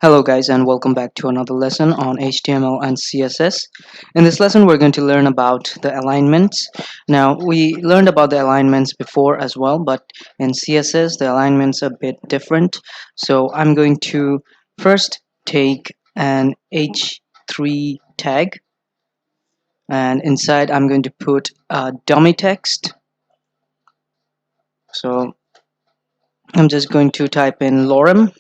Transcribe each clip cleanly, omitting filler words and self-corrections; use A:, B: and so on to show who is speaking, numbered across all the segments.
A: Hello guys and welcome back to another lesson on HTML and CSS. In this lesson we're going to learn about the alignments. Now we learned about the alignments before as well, but in CSS the alignments are a bit different. So I'm going to first take an h3 tag, and inside I'm going to put a dummy text. So I'm just going to type in lorem,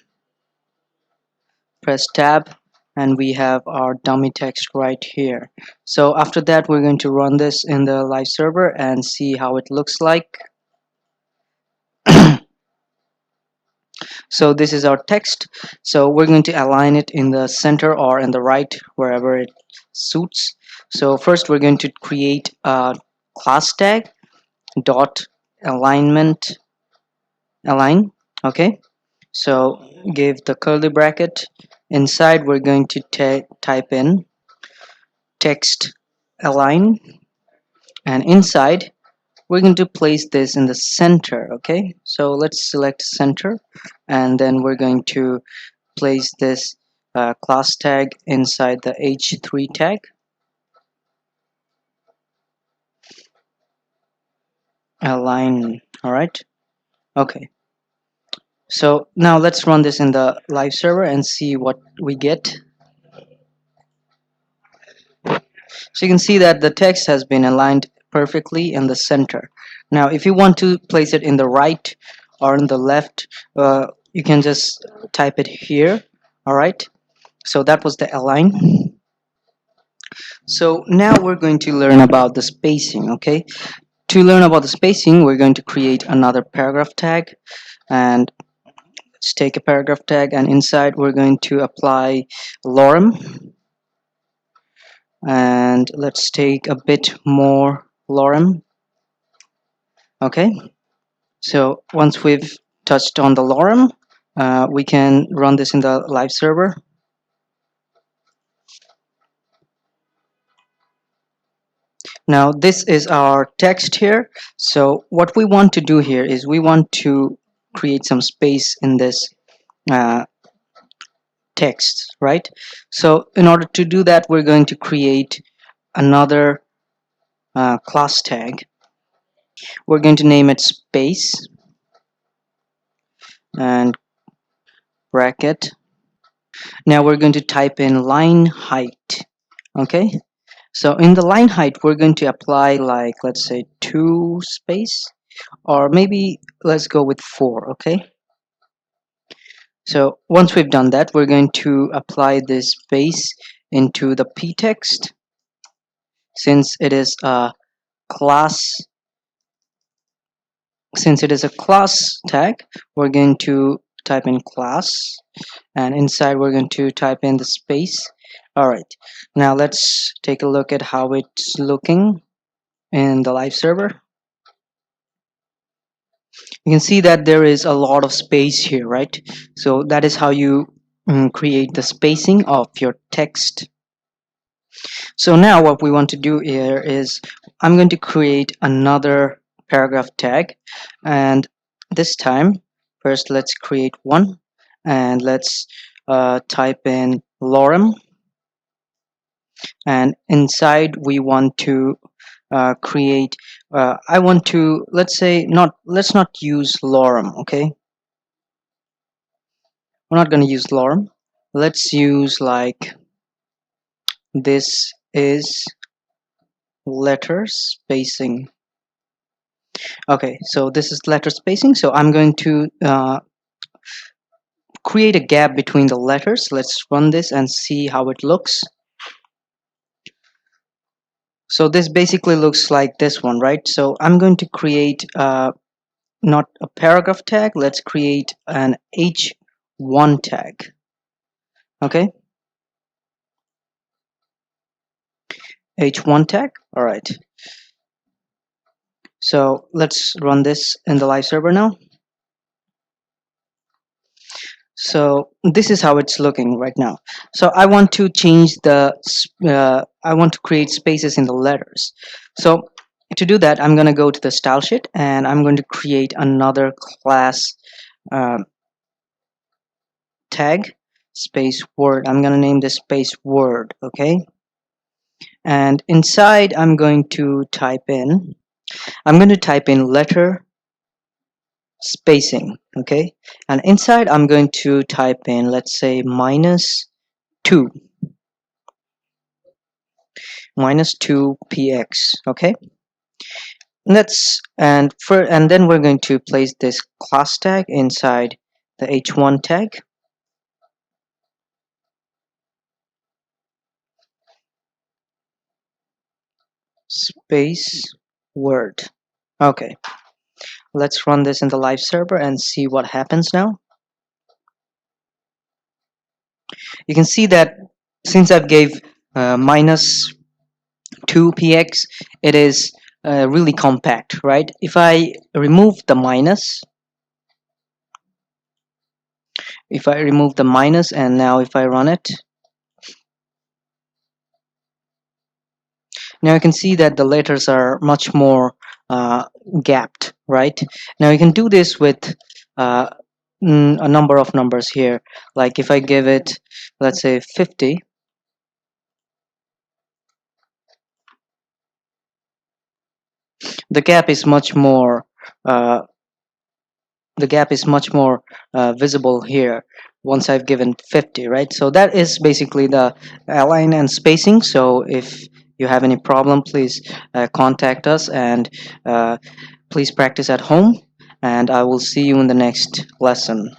A: press tab, and we have our dummy text right here. So after that we're going to run this in the live server and see how it looks like. So this is our text. So we're going to align it in the center or in the right, wherever it suits. So first we're going to create a class tag dot alignment align. Okay, so give the curly bracket. Inside we're going to type in text align, and inside we're going to place this in the center. Okay, so let's select center, and then we're going to place this class tag inside the h3 tag align. All right, okay, so now let's run this in the live server and see what we get. So you can see that the text has been aligned perfectly in the center. Now if you want to place it in the right or in the left, you can just type it here. Alright, so that was the align. So now we're going to learn about the spacing. Okay, to learn about the spacing we're going to create another paragraph tag, and let's take a paragraph tag, and inside we're going to apply lorem, and let's take a bit more lorem. Okay, so once we've touched on the lorem, we can run this in the live server. Now this is our text here. So what we want to do here is we want to create some space in this uh, text, right? So in order to do that we're going to create another class tag. We're going to name it space and bracket. Now we're going to type in line height. Okay, so in the line height we're going to apply, like, let's say 2 space, or maybe let's go with 4. Okay, so once we've done that we're going to apply this space into the p text. Since it is a class tag, we're going to type in class, and inside we're going to type in the space. Alright, now let's take a look at how it's looking in the live server. You can see that there is a lot of space here, right? So that is how you create the spacing of your text. So now what we want to do here is I'm going to create another paragraph tag, and this time first let's create one, and let's type in lorem, and inside we want to create I want to, let's not use lorem. Okay, we're not going to use lorem. Let's use, like, this is letter spacing. Okay, so this is letter spacing, so I'm going to create a gap between the letters. Let's run this and see how it looks. So this basically looks like this one, right? So I'm going to create not a paragraph tag, let's create an h1 tag. Okay, h1 tag. All right, so let's run this in the live server now. So this is how it's looking right now. So I want to change the I want to create spaces in the letters. So to do that I'm going to go to the style sheet, and I'm going to create another class uh, tag. space word. I'm gonna name this space word. Okay, and inside I'm going to type in letter spacing. Okay, and inside I'm going to type in, let's say, -2 -2 px. Okay, and then we're going to place this class tag inside the h1 tag, space word. Okay, let's run this in the live server and see what happens now. You can see that since I've gave -2 px, it is really compact, right? If I remove the minus, and now if I run it, now you can see that the letters are much more uh, gapped, right? Now you can do this with uh, a number of numbers here. Like if I give it, let's say, 50, the gap is much more uh, visible here once I've given 50, right? So that is basically the align and spacing. So if you have any problem, please contact us, and please practice at home, and I will see you in the next lesson.